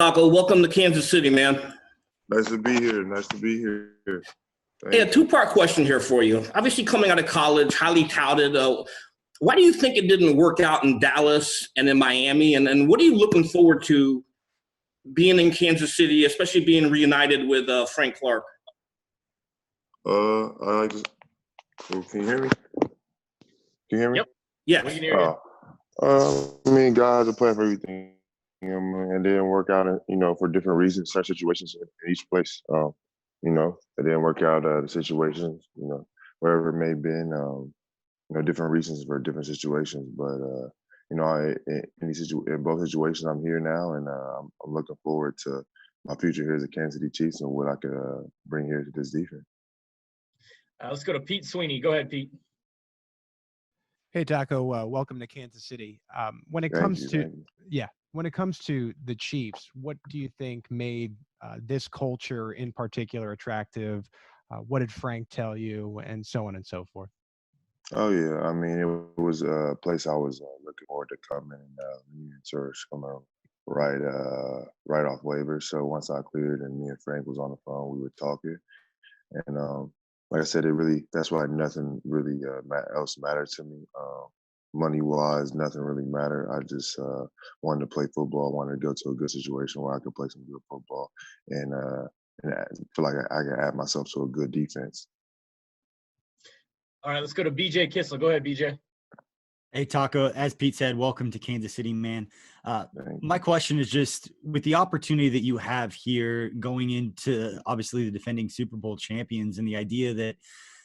Taco, welcome to Kansas City, man. Nice to be here. Nice to be here. Hey, a two-part question here for you. Obviously, coming out of college, highly touted. Why do you think it didn't work out in Dallas and in Miami? And what are you looking forward to being in Kansas City, especially being reunited with Frank Clark? I like to. Can you hear me? Can you hear me? Yep. Yes. We can hear you. I mean, guys are playing for everything, and they didn't work out, for different reasons, certain situations in each place. It didn't work out the situations, wherever it may have been, different reasons for different situations. But in both situations, I'm here now, and I'm looking forward to my future here as a Kansas City Chiefs and what I could bring here to this defense. Let's go to Pete Sweeney. Go ahead, Pete. Hey, Taco. Welcome to Kansas City. When it comes to the Chiefs, what do you think made this culture in particular attractive? What did Frank tell you, and so on and so forth? Oh yeah, I mean it was a place I was looking forward to coming and search coming right off waivers. So once I cleared and me and Frank was on the phone, we were talking, and like I said, that's why nothing really else mattered to me. Money wise, nothing really mattered. I just wanted to play football. Wanted to go to a good situation where I could play some good football, and I feel like I can add myself to a good defense. All right, let's go to BJ Kissel. Go ahead, BJ. Hey, Taco, as Pete said, welcome to Kansas City, man. My question is just with the opportunity that you have here going into obviously the defending Super Bowl champions and the idea that,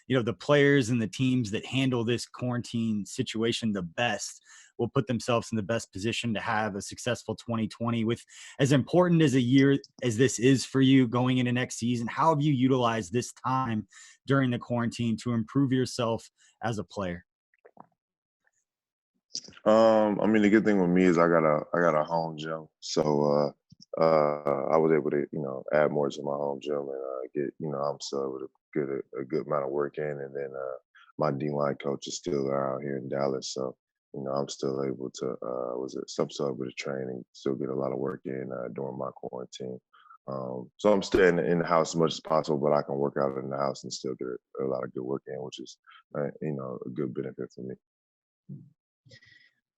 the players and the teams that handle this quarantine situation the best will put themselves in the best position to have a successful 2020. With as important as a year as this is for you going into next season, how have you utilized this time during the quarantine to improve yourself as a player? I mean, the good thing with me is I got a home gym, so I was able to add more to my home gym and get I'm still able to get a good amount of work in, and then my D-line coach is still around here in Dallas, so I'm still able to I'm still able to train and still get a lot of work in during my quarantine. So I'm staying in the house as much as possible, but I can work out in the house and still get a lot of good work in, which is a good benefit for me.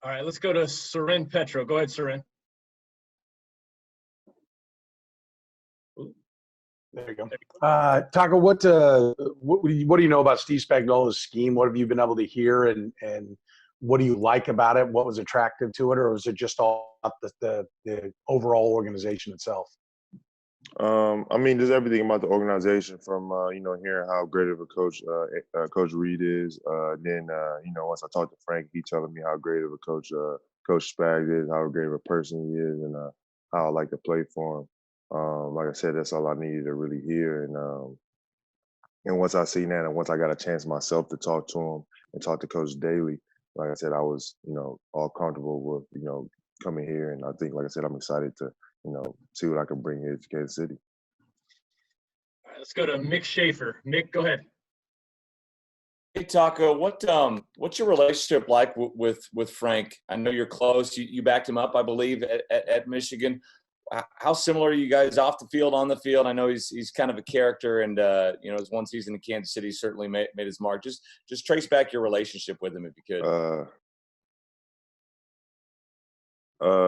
All right, let's go to Seren Petro. Go ahead, Seren. There you go. Taco, what do you know about Steve Spagnuolo's scheme? What have you been able to hear, and what do you like about it? What was attractive to it, or was it just all about the overall organization itself? I mean, there's everything about the organization from hearing how great of a coach Coach Reed is. Then once I talked to Frank, he telling me how great of a coach Coach Spags is, how great of a person he is, and how I like to play for him. Like I said, that's all I needed to really hear. And once I seen that, and once I got a chance myself to talk to him and talk to Coach Daly, like I said, I was all comfortable with coming here. And I think, like I said, I'm excited to see what I can bring here to Kansas City. All right, let's go to Mick Schaefer. Mick, go ahead. Hey, Taco, what's your relationship like with Frank? I know you're close. You backed him up, I believe, at Michigan. How similar are you guys off the field, on the field? I know he's kind of a character, and his one season in Kansas City certainly made his mark. Just trace back your relationship with him if you could.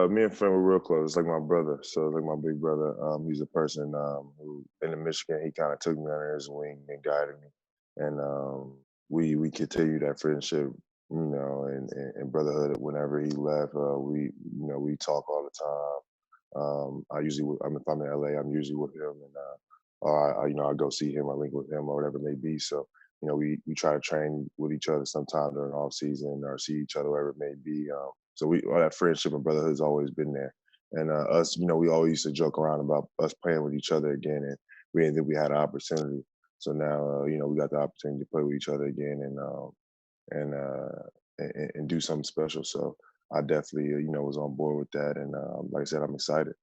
Me and Frank were real close. It's like my brother. So like my big brother. He's a person who in the Michigan, he kind of took me under his wing and guided me. And we continue that friendship, and brotherhood. Whenever he left, we talk all the time. If I'm in LA, I'm usually with him, and I go see him, I link with him or whatever it may be. So we try to train with each other sometime during off season or see each other wherever it may be. So all that friendship and brotherhood has always been there. And us, we always used to joke around about us playing with each other again, and we didn't think we had an opportunity. So now, we got the opportunity to play with each other again and do something special. So I definitely, was on board with that. And like I said, I'm excited.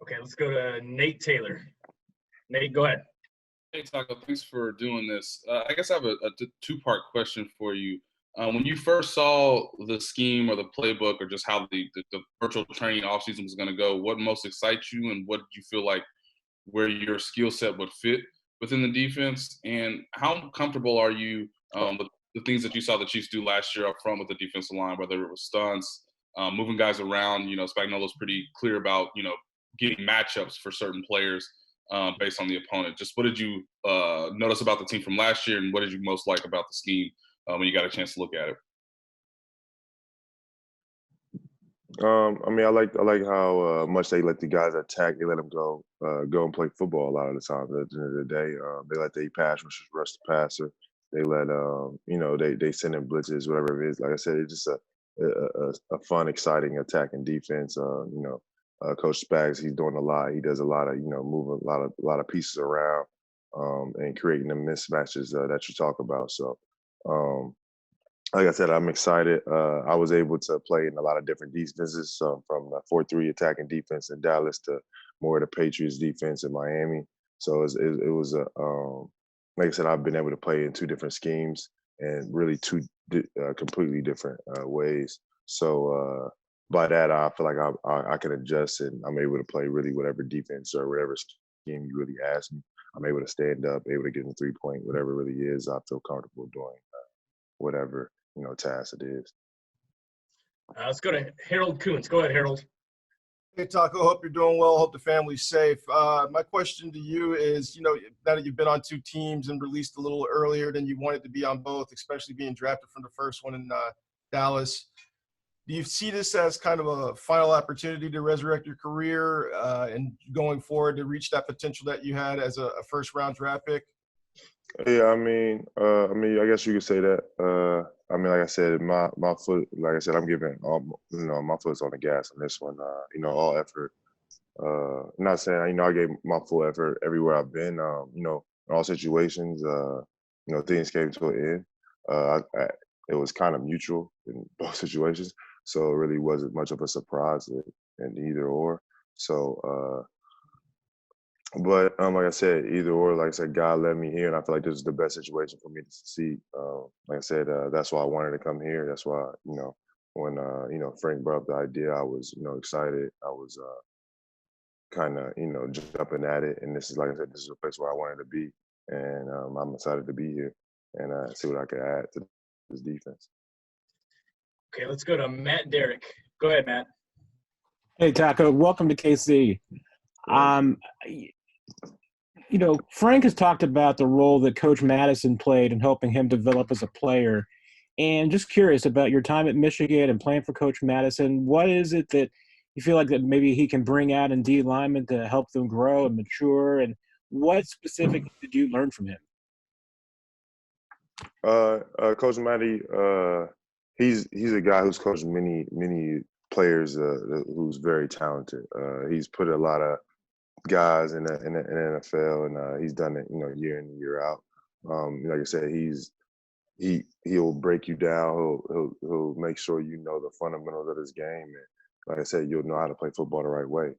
Okay, let's go to Nate Taylor. Nate, go ahead. Hey, Taco, thanks for doing this. I guess I have a two-part question for you. When you first saw the scheme or the playbook or just how the virtual training offseason was going to go, what most excites you and what did you feel like where your skill set would fit within the defense? And how comfortable are you with the things that you saw the Chiefs do last year up front with the defensive line, whether it was stunts, moving guys around? Spagnuolo's pretty clear about, getting matchups for certain players based on the opponent. Just what did you notice about the team from last year, and what did you most like about the scheme when you got a chance to look at it? I like how much they let the guys attack. They let them go and play football a lot of the time. At the end of the day, they let the pass rush the passer. They let they send in blitzes, whatever it is. Like I said, it's just a fun, exciting attacking defense. Coach Spags, he's doing a lot. He does a lot of moving a lot of pieces around and creating the mismatches that you talk about. So. Like I said, I'm excited. I was able to play in a lot of different defenses, from the 4-3 attacking defense in Dallas to more of the Patriots defense in Miami. So it was like I said, I've been able to play in two different schemes and really two completely different ways. So by that, I feel like I can adjust and I'm able to play really whatever defense or whatever scheme you really ask me. I'm able to stand up, able to get in the 3-point, whatever it really is. I feel comfortable doing whatever task it is. Let's go to Harold Kuntz. Go ahead, Harold. Hey, Taco. Hope you're doing well. Hope the family's safe. My question to you is, now that you've been on two teams and released a little earlier than you wanted to be on both, especially being drafted from the first one in Dallas, do you see this as kind of a final opportunity to resurrect your career and going forward to reach that potential that you had as a first-round draft pick? Yeah, I guess you could say that. Like I said, my foot, like I said, I'm giving my foot's on the gas on this one. All effort. Not saying, I gave my full effort everywhere I've been. In all situations, things came to an end. It was kind of mutual in both situations, so it really wasn't much of a surprise in either or. So. But like I said, either or, like I said, God led me here, and I feel like this is the best situation for me to succeed. Like I said, that's why I wanted to come here. That's why, when Frank brought up the idea, I was, excited. I was kind of, jumping at it. And this is, like I said, this is a place where I wanted to be, and I'm excited to be here and see what I can add to this defense. Okay, let's go to Matt Derrick. Go ahead, Matt. Hey, Taco. Welcome to KC. Frank has talked about the role that Coach Madison played in helping him develop as a player. And just curious about your time at Michigan and playing for Coach Madison. What is it that you feel like that maybe he can bring out in D linemen to help them grow and mature? And what specifically did you learn from him? Coach Matty, he's a guy who's coached many players who's very talented. He's put a lot of guys in the NFL, and he's done it, year in and year out. Like I said, he'll break you down. He'll make sure the fundamentals of this game, and like I said, you'll know how to play football the right way.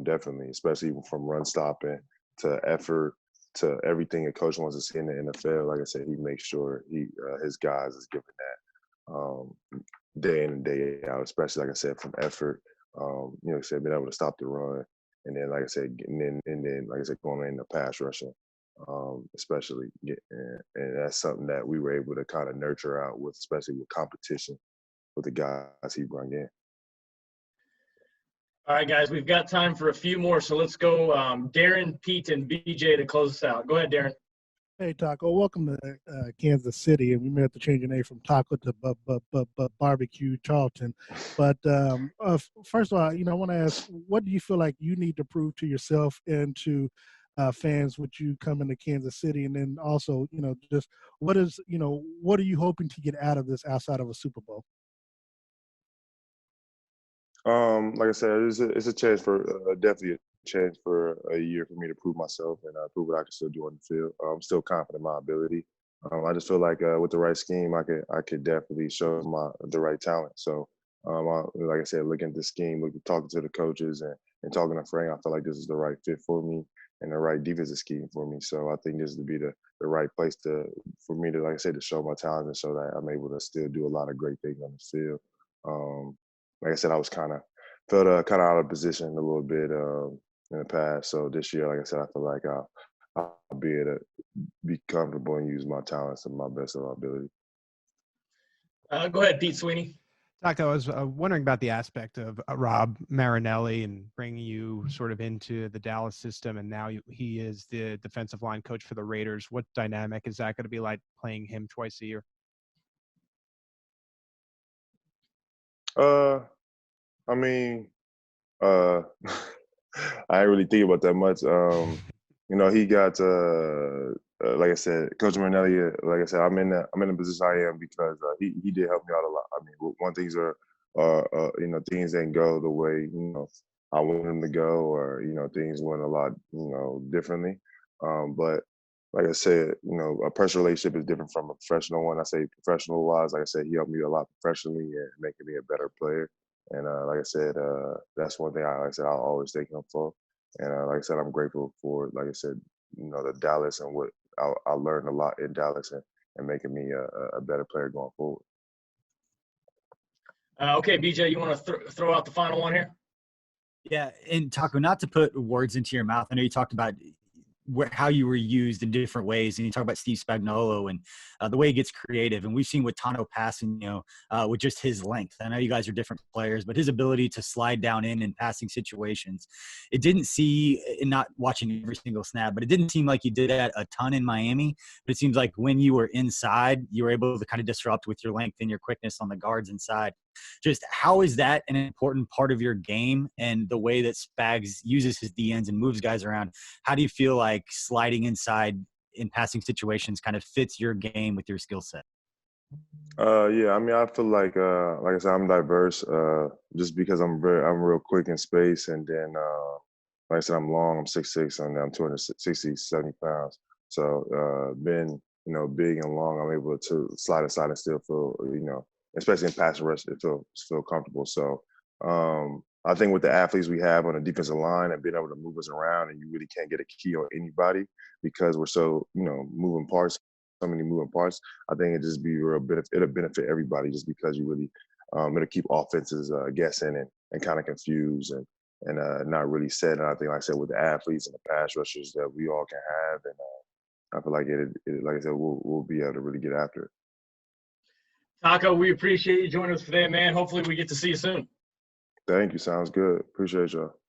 Definitely, especially from run stopping to effort to everything a coach wants to see in the NFL. Like I said, he makes sure his guys is given that day in and day out. Especially, like I said, from effort. Like I said, being able to stop the run. And then, like I said, like I said, going in the pass rushing, especially, and that's something that we were able to kind of nurture out with, especially with competition with the guys he brought in. All right, guys, we've got time for a few more, so let's go Darren, Pete, and BJ to close us out. Go ahead, Darren. Hey, Taco. Welcome to Kansas City, and we may have to change your name from Taco to Barbecue Charlton. But first of all, I want to ask, what do you feel like you need to prove to yourself and to fans with you coming to Kansas City? And then also, just what are you hoping to get out of this outside of a Super Bowl? Like I said, it's a chance for definitely a chance for a year for me to prove myself and prove what I can still do on the field. I'm still confident in my ability. I just feel like with the right scheme, I could definitely show the right talent. So, like I said, looking at the scheme, talking to the coaches and talking to Frank, I feel like this is the right fit for me. and the right defensive scheme for me. So I think this would be the right place for me to, like I said, to show my talent and show that I'm able to still do a lot of great things on the field. Like I said, I was felt kind of out of position a little bit in the past. So this year, like I said, I feel like I'll be able to be comfortable and use my talents to my best of my ability. Go ahead, Pete Sweeney. Taco, I was wondering about the aspect of Rob Marinelli and bringing you sort of into the Dallas system, and now he is the defensive line coach for the Raiders. What dynamic is that going to be like playing him twice a year? I mean, I didn't really think about that much. You know, he got like I said, Coach Marinelli. Like I said, I'm in the position I am because he did help me out a lot. I mean, one things are you know, things didn't go the way, you know, I wanted them to go, or you know, things went a lot, you know, differently. But like I said, you know, a personal relationship is different from a professional one. I say professional wise, like I said, he helped me a lot professionally and making me a better player. And like I said, that's one thing like I said, I'll always thank him for. And like I said, I'm grateful for, like I said, you know, the Dallas and what I learned a lot in Dallas and making me a better player going forward. Okay, BJ, you want to throw out the final one here? Yeah, and Taco, not to put words into your mouth, I know you talked about how you were used in different ways, and you talk about Steve Spagnuolo and the way he gets creative. And we've seen with Tano Passanio with just his length. I know you guys are different players, but his ability to slide down in passing situations, it didn't see, in not watching every single snap, but it didn't seem like you did that a ton in Miami. But it seems like when you were inside, you were able to kind of disrupt with your length and your quickness on the guards inside. Just how is that an important part of your game, and the way that Spags uses his DNs and moves guys around? How do you feel like sliding inside in passing situations kind of fits your game with your skill set? Yeah, I mean, I feel like I said, I'm diverse just because I'm real quick in space, and then like I said, I'm long. I'm 6'6", and I'm 260, 70 pounds. So being, you know, big and long, I'm able to slide inside and still feel, you know, especially in pass rush, it feel comfortable. So I think with the athletes we have on the defensive line and being able to move us around, and you really can't get a key on anybody because we're so, you know, so many moving parts. I think it just be real benefit. It'll benefit everybody just because you really it'll keep offenses guessing and kind of confused and not really set. And I think, like I said, with the athletes and the pass rushers that we all can have, and I feel like it like I said, we'll be able to really get after it. Taco, we appreciate you joining us today, man. Hopefully we get to see you soon. Thank you. Sounds good. Appreciate y'all.